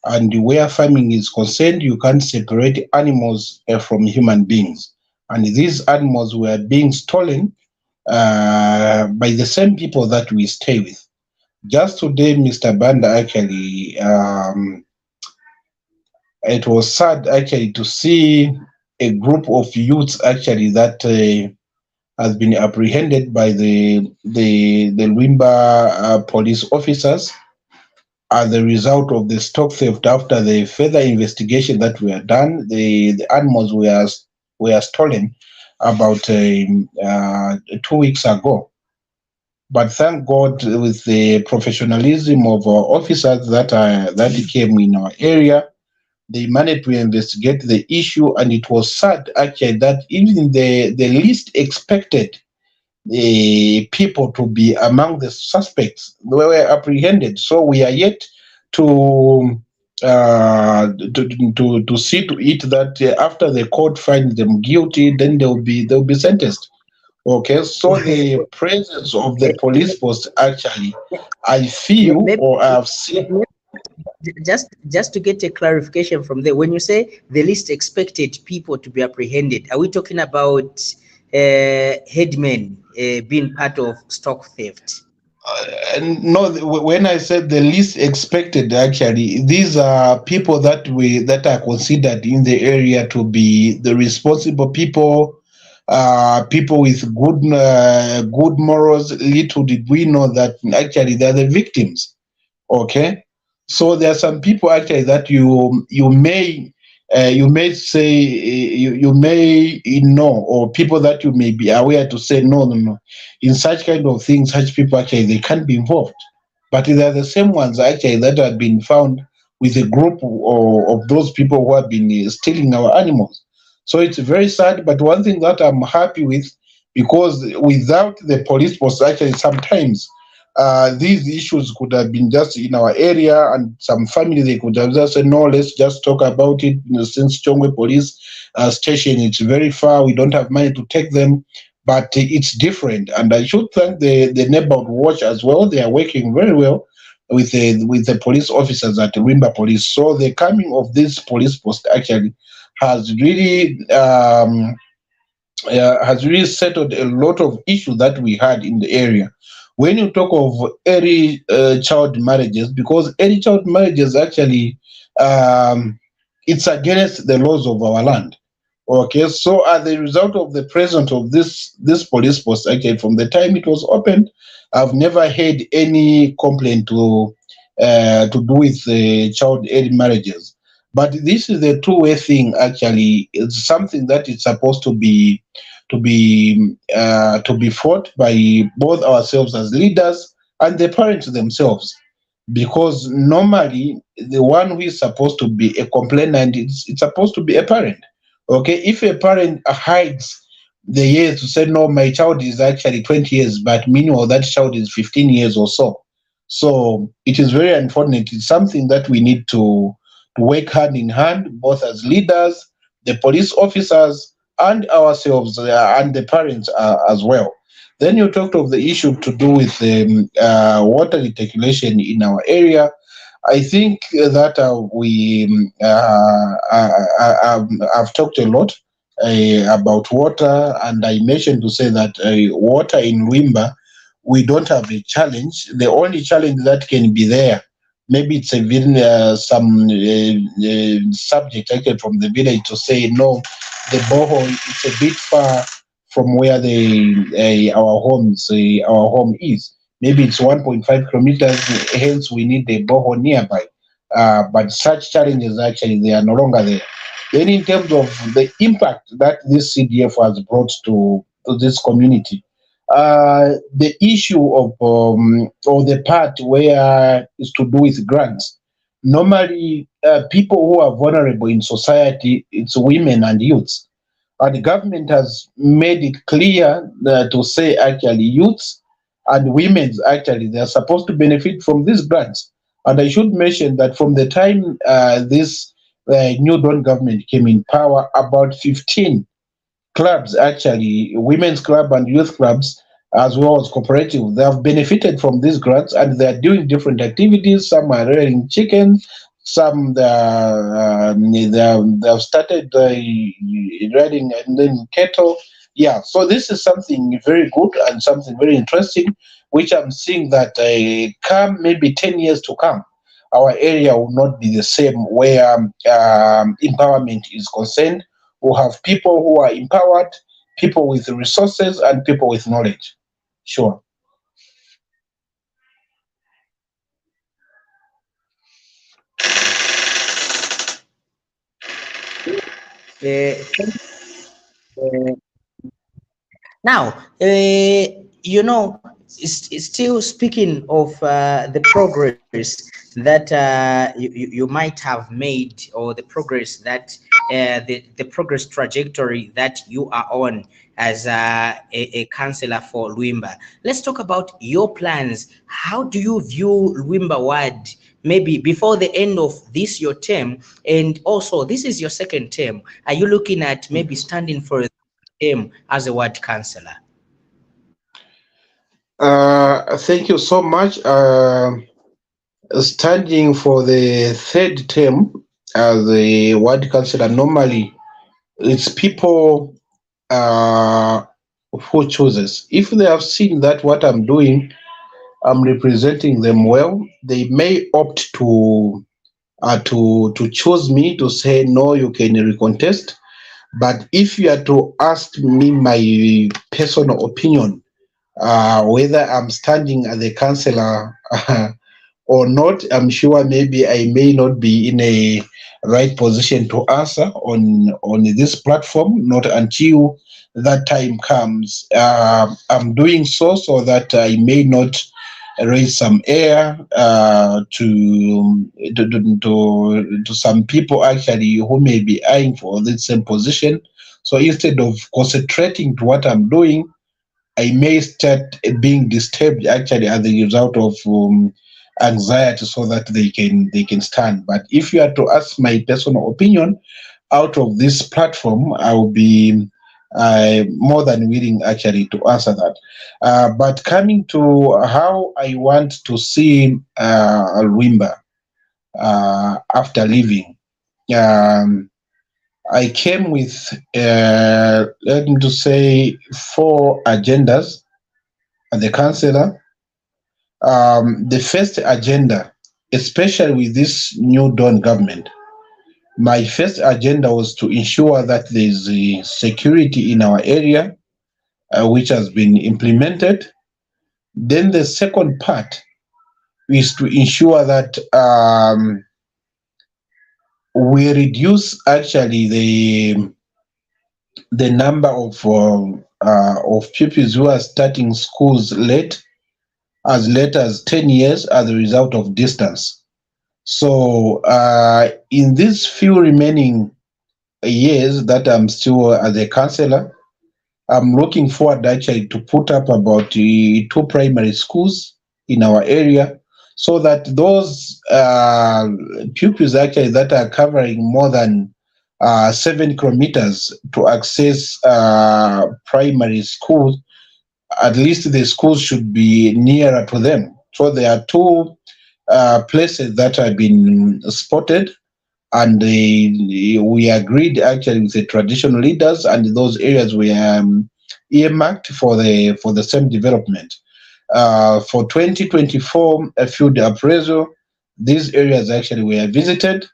and where farming is concerned, you can't separate animals from human beings. And these animals were being stolen by the same people that we stay with. Just today, Mr. Banda, actually, it was sad actually to see a group of youths actually that has been apprehended by the Lwimba police officers as a result of the stock theft. After the further investigation that were done, the animals were stolen about 2 weeks ago. But thank God, with the professionalism of our officers that came in our area, They managed to investigate the issue, and it was sad actually that even the least expected people to be among the suspects were apprehended. So we are yet to to see to it that after the court finds them guilty, then they'll be sentenced. Okay, so the presence of the police post actually, I feel Maybe, or I've seen. just to get a clarification from there, when you say the least expected people to be apprehended, are we talking about headmen being part of stock theft? And no, when I said the least expected, actually, these are people that are considered in the area to be the responsible people, people with good morals. Little did we know that actually they're the victims. Okay, so there are some people actually that you may say you may know, or people that you may be aware to say no, no, no, in such kind of things such people actually they can't be involved, but they are the same ones actually that have been found with a group of those people who have been stealing our animals. So it's very sad, but one thing that I'm happy with, because without the police force actually sometimes these issues could have been just in our area, and some family they could have just said, no, let's just talk about it. Since Chongwe police station, it's very far, we don't have money to take them. But it's different, and I should thank the neighborhood watch as well. They are working very well with the police officers at the Lwimba police. So the coming of this police post actually has really settled a lot of issues that we had in the area. When you talk of early child marriages, because early child marriages actually, it's against the laws of our land. Okay, so as a result of the presence of this police post, actually from the time it was opened, I've never had any complaint to do with child early marriages. But this is a two-way thing. Actually, it's something that is supposed to be fought by both ourselves as leaders and the parents themselves, because normally the one who is supposed to be a complainant, it's supposed to be a parent. Okay, if a parent hides the years to say no, my child is actually 20 years, but meanwhile that child is 15 years or so. So it is very unfortunate. It's something that we need to work hand in hand, both as leaders, the police officers, and ourselves, and the parents as well. Then you talked of the issue to do with water reticulation in our area. I think that I've talked a lot about water, and I mentioned to say that water in Lwimba, we don't have a challenge. The only challenge that can be there, maybe it's even some subject actually from the village to say no, the borehole it's a bit far from where our home is. Maybe it's 1.5 kilometers, hence we need the borehole nearby. But such challenges actually they are no longer there. Then in terms of the impact that this CDF has brought to this community, the issue of or the part where is to do with grants. Normally, people who are vulnerable in society, it's women and youths. And the government has made it clear to say actually youths and women actually they are supposed to benefit from these grants. And I should mention that from the time this new Dawn government came in power, about 15 clubs, actually, women's club and youth clubs, as well as cooperative, they have benefited from these grants, and they are doing different activities. Some are rearing chickens, some they have started rearing and then cattle. Yeah, so this is something very good and something very interesting, which I'm seeing that come maybe 10 years to come, our area will not be the same where empowerment is concerned. We'll have people who are empowered, people with resources, and people with knowledge. Sure. Thank Now, it's still speaking of the progress that you might have made, or the progress that the progress trajectory that you are on as a councillor for Lwimba. Let's talk about your plans. How do you view Lwimba ward, maybe before the end of this your term, and also this is your second term? Are you looking at maybe standing for a term as a ward councillor? Thank you so much. Standing for the third term as a ward councillor, normally it's people who chooses. If they have seen that what I'm doing, I'm representing them well, they may opt to choose me, to say no, you can recontest. But if you are to ask me my personal opinion, whether I'm standing as a councillor or not, I'm sure maybe I may not be in a right position to answer on this platform, not until that time comes. I'm doing so that I may not raise some air to some people actually who may be eyeing for the same position. So instead of concentrating to what I'm doing, I may start being disturbed actually as a result of anxiety, so that they can stand. But if you are to ask my personal opinion out of this platform, I will be more than willing actually to answer that. But coming to how I want to see Lwimba after leaving, I came with, let me just say, 4 agendas as the councillor. The first agenda, especially with this new Dawn government, my first agenda was to ensure that there is security in our area, which has been implemented. Then the second part is to ensure that we reduce actually the number of pupils who are starting schools late as 10 years as a result of distance. So in these few remaining years that I'm still as a councillor, I'm looking forward actually to put up about 2 primary schools in our area, so that those pupils actually that are covering more than 7 kilometers to access primary schools, at least the schools should be nearer to them. So there are 2 places that have been spotted, and we agreed actually with the traditional leaders, and those areas were earmarked for the same development. For 2024 field appraisal, these areas actually were visited,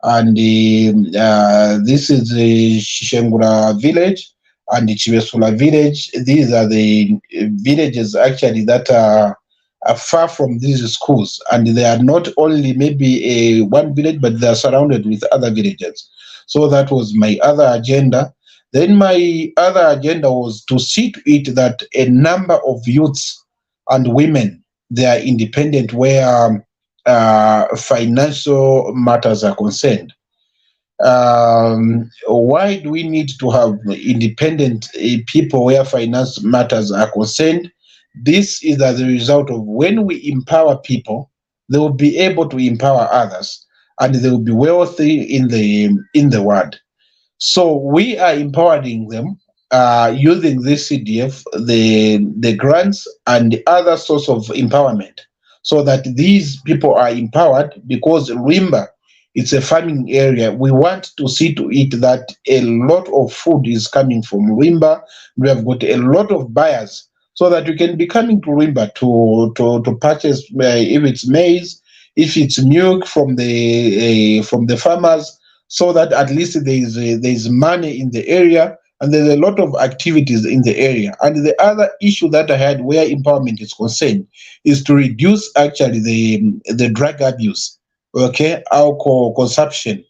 and this is the Shishengura village and the Chivesula village. These are the villages actually that are far from these schools, and they are not only maybe one village, but they are surrounded with other villages. So that was my other agenda. Then my other agenda was to see to it that a number of youths and women, they are independent where financial matters are concerned. Why do we need to have independent people where finance matters are concerned? This is as a result of when we empower people, they will be able to empower others, and they will be wealthy in the world. So we are empowering them using this CDF, the grants and the other source of empowerment, so that these people are empowered. Because Lwimba, it's a farming area. We want to see to it that a lot of food is coming from Lwimba. We have got a lot of buyers, so that you can be coming to Lwimba to purchase if it's maize, if it's milk from the farmers, so that at least there's money in the area, and there's a lot of activities in the area. And the other issue that I had where empowerment is concerned is to reduce actually the drug abuse, okay, alcohol consumption,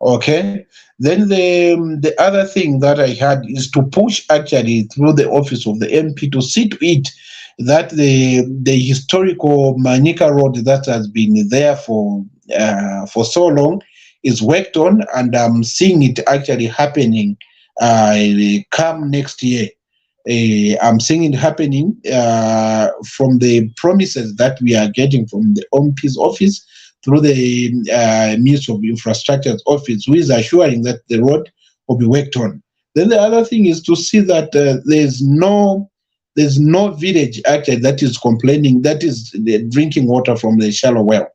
okay. Then the other thing that I had is to push actually through the office of the MP to see to it that the historical Manika Road that has been there for so long is worked on, and I'm seeing it actually happening come next year. I'm seeing it happening from the promises that we are getting from the OMP's office through the Ministry of Infrastructure's office, who is assuring that the road will be worked on. Then the other thing is to see that there's no village actually that is complaining that is drinking water from the shallow well.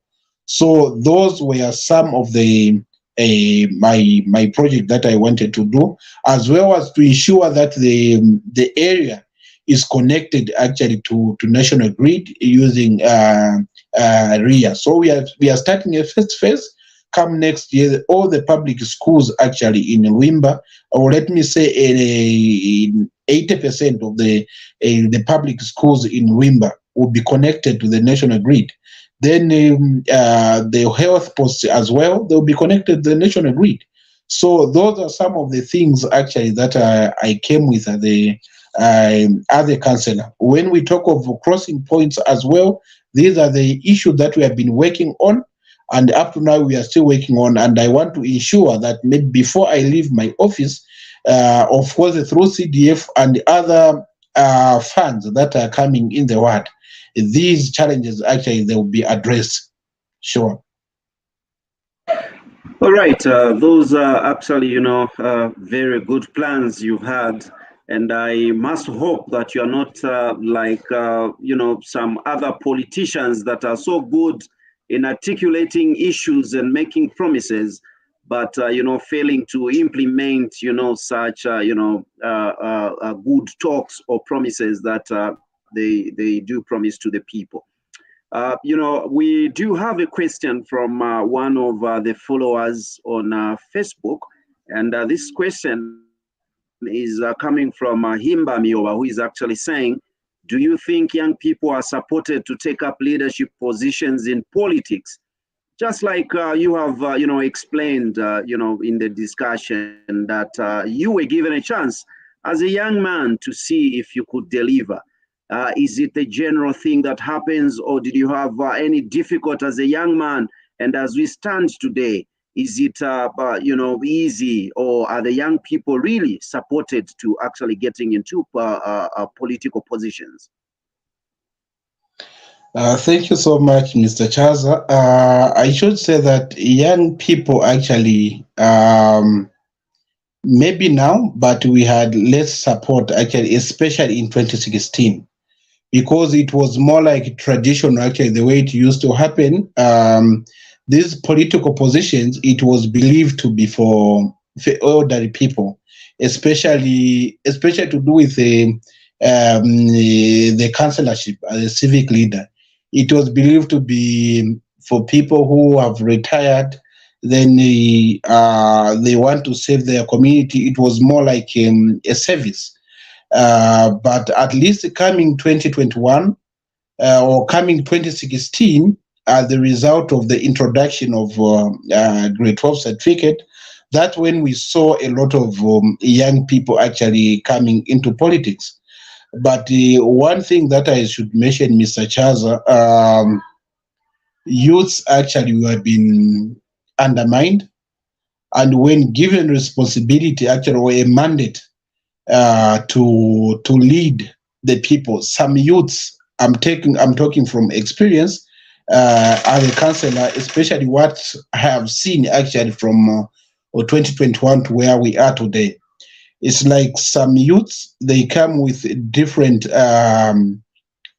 So those were some of the my project that I wanted to do, as well as to ensure that the area is connected actually to national grid using RIA. So we are starting a first phase. Come next year, all the public schools actually in Lwimba, or let me say 80% of the public schools in Lwimba will be connected to the national grid. Then the health posts as well, they'll be connected to the national grid. So those are some of the things actually that I came with as a councillor. When we talk of crossing points as well, these are the issues that we have been working on, and up to now we are still working on, and I want to ensure that maybe before I leave my office, of course through CDF and other funds that are coming in the ward, these challenges actually they will be addressed. Sure. All right, those are actually, very good plans you've had, and I must hope that you are not like, some other politicians that are so good in articulating issues and making promises, but failing to implement, such, good talks or promises that they do promise to the people. We do have a question from one of the followers on Facebook, and this question is coming from Himba Mioba, who is actually saying, do you think young people are supported to take up leadership positions in politics? Just like you have, explained, in the discussion that you were given a chance as a young man to see if you could deliver. Is it a general thing that happens, or did you have any difficulty as a young man? And as we stand today, is it easy, or are the young people really supported to actually getting into political positions? Thank you so much, Mr. Chaza. I should say that young people actually, maybe now, but we had less support actually, especially in 2016. Because it was more like traditional, actually, the way it used to happen. These political positions, it was believed to be for elderly people, especially to do with the councillorship as a civic leader. It was believed to be for people who have retired, then they want to save their community. It was more like a service. But at least coming 2021 or coming 2016, as the result of the introduction of grade 12 certificate, that's when we saw a lot of young people actually coming into politics. But one thing that I should mention, Mr. Chaza, youths actually have been undermined, and when given responsibility, actually, or a mandate to lead the people, some youths, I'm talking from experience as a councillor, especially what I have seen actually from 2021 to where we are today. It's like some youths, they come with different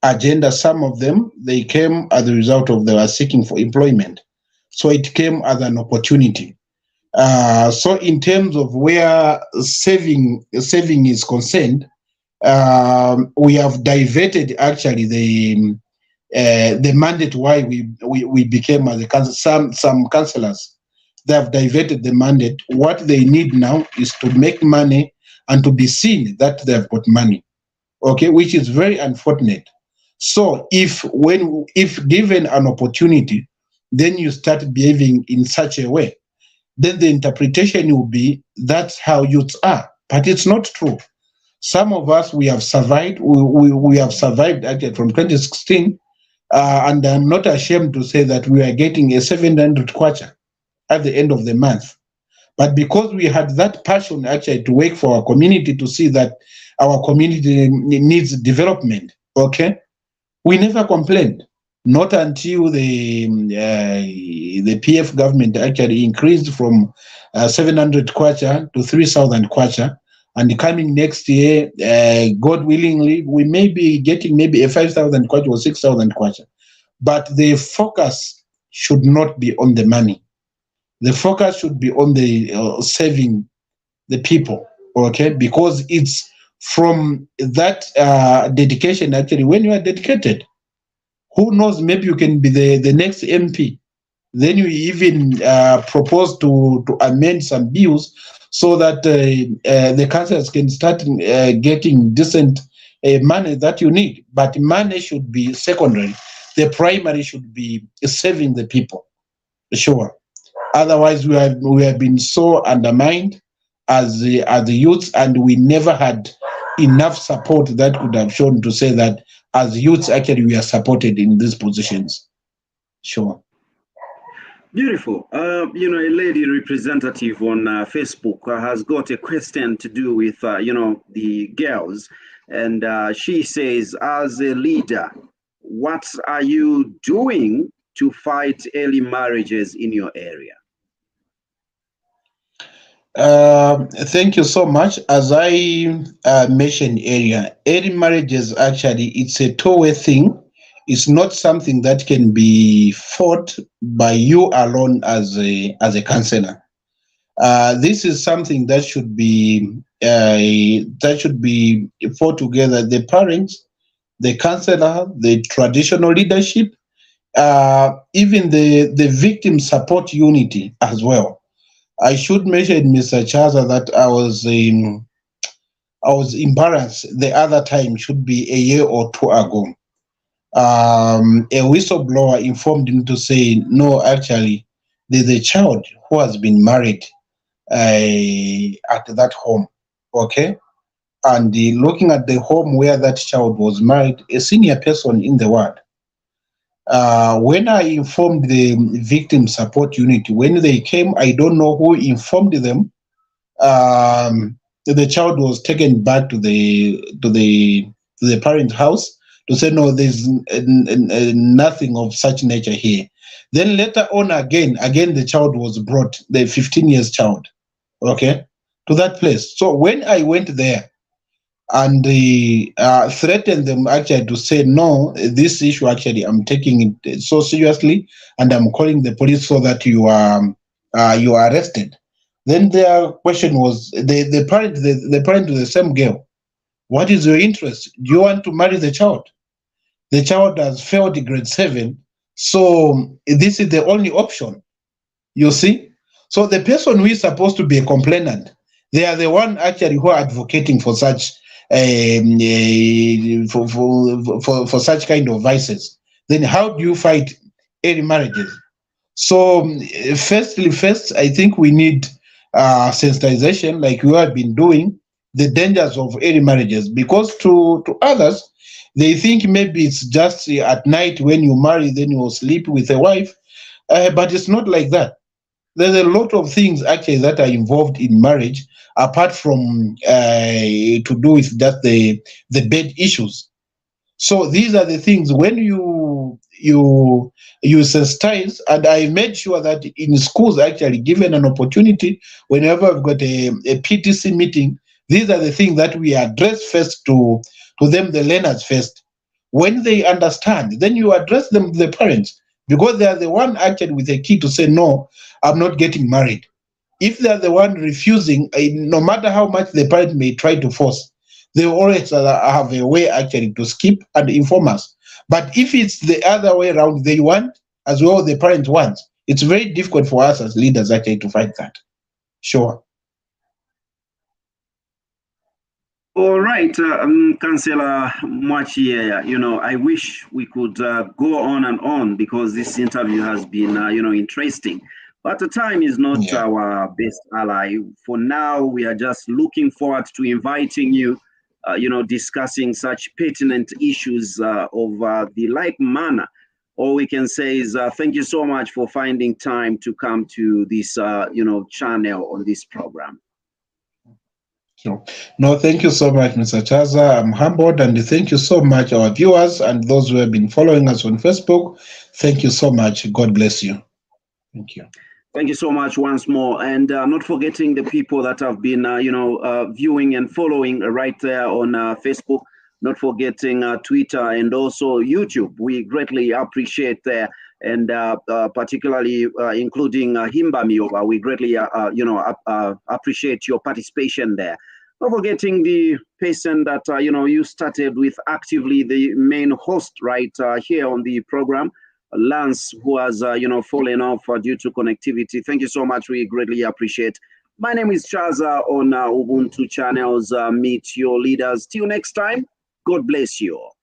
agenda. Some of them, they came as a result of they were seeking for employment. So it came as an opportunity. So in terms of where saving is concerned, we have diverted actually the mandate why we became as a council. Some councillors, they have diverted the mandate. What they need now is to make money and to be seen that they have got money, okay, which is very unfortunate. So if given an opportunity, then you start behaving in such a way, then the interpretation will be that's how youths are, but it's not true. Some of us, we have survived. We have survived actually from 2016, and I'm not ashamed to say that we are getting a 700 kwacha at the end of the month. But because we had that passion actually to work for our community, to see that our community needs development, okay, we never complained. Not until the PF government actually increased from 700 kwacha to 3,000 kwacha. And coming next year, God willingly, we may be getting maybe a 5,000 kwacha or 6,000 kwacha. But the focus should not be on the money. The focus should be on the saving the people, okay? Because it's from that dedication, actually, when you are dedicated, who knows, maybe you can be the next MP. Then you even propose to amend some bills so that the councillors can start getting decent money that you need. But money should be secondary. The primary should be saving the people, sure. Otherwise, we have been so undermined as the youths, and we never had enough support that could have shown to say that as youths, actually, we are supported in these positions. Sure. Beautiful. You know, a lady representative on Facebook has got a question to do with, you know, the girls. And she says, as a leader, what are you doing to fight early marriages in your area? Thank you so much. As I mentioned earlier, early marriages, actually, it's a two-way thing. It's not something that can be fought by you alone as a councillor. This is something that should be fought together. The parents, the councillor, the traditional leadership, even the victim support unity as well. I should mention, Mr. Chaza, that I was embarrassed the other time, should be a year or two ago. A whistleblower informed him to say, no, actually, there's a child who has been married at that home, okay? And looking at the home where that child was married, a senior person in the ward. When I informed the victim support unit, when they came, I don't know who informed them. The child was taken back to the parent house to say, no, there's nothing of such nature here. Then later on, again, the child was brought, the 15 years child, okay, to that place. So when I went there, and they threatened them actually to say, no, this issue actually, I'm taking it so seriously, and I'm calling the police so that you are arrested. Then their question was, the parent to the same girl, what is your interest? Do you want to marry the child? The child has failed grade 7, so this is the only option, you see? So the person who is supposed to be a complainant, they are the one actually who are advocating for such for such kind of vices. Then how do you fight early marriages? So first, I think we need sensitization, like we have been doing, the dangers of early marriages, because to others, they think maybe it's just at night when you marry, then you will sleep with a wife, but it's not like that. There's a lot of things actually that are involved in marriage, apart from to do with just the bed issues. So these are the things when you sensitize, and I made sure that in schools, actually given an opportunity, whenever I've got a PTC meeting, these are the things that we address first to them, the learners first. When they understand, then you address them to the parents, because they are the one actually with a key to say, no, I'm not getting married. If they are the one refusing, no matter how much the parent may try to force, they always have a way actually to skip and inform us. But if it's the other way around, they want as well the parent wants, it's very difficult for us as leaders actually to fight that. Sure. All right, Councilor Mwachiyeya, you know, I wish we could go on and on, because this interview has been, you know, interesting. But the time is not our best ally. For now, we are just looking forward to inviting you discussing such pertinent issues of the like manner. All we can say is thank you so much for finding time to come to this, channel on this program. Sure. No, thank you so much, Mr. Chaza. I'm humbled, and thank you so much, our viewers and those who have been following us on Facebook. Thank you so much. God bless you. Thank you. Thank you so much once more, and not forgetting the people that have been, viewing and following right there on Facebook. Not forgetting Twitter and also YouTube. We greatly appreciate that, and particularly including Himba Mioba. We greatly, appreciate your participation there. Not forgetting the person that you started with actively, the main host right here on the program, Lance, who has fallen off due to connectivity. Thank you so much. We greatly appreciate. My name is Chaza on Ubuntu channels. Meet your leaders. Till next time. God bless you all.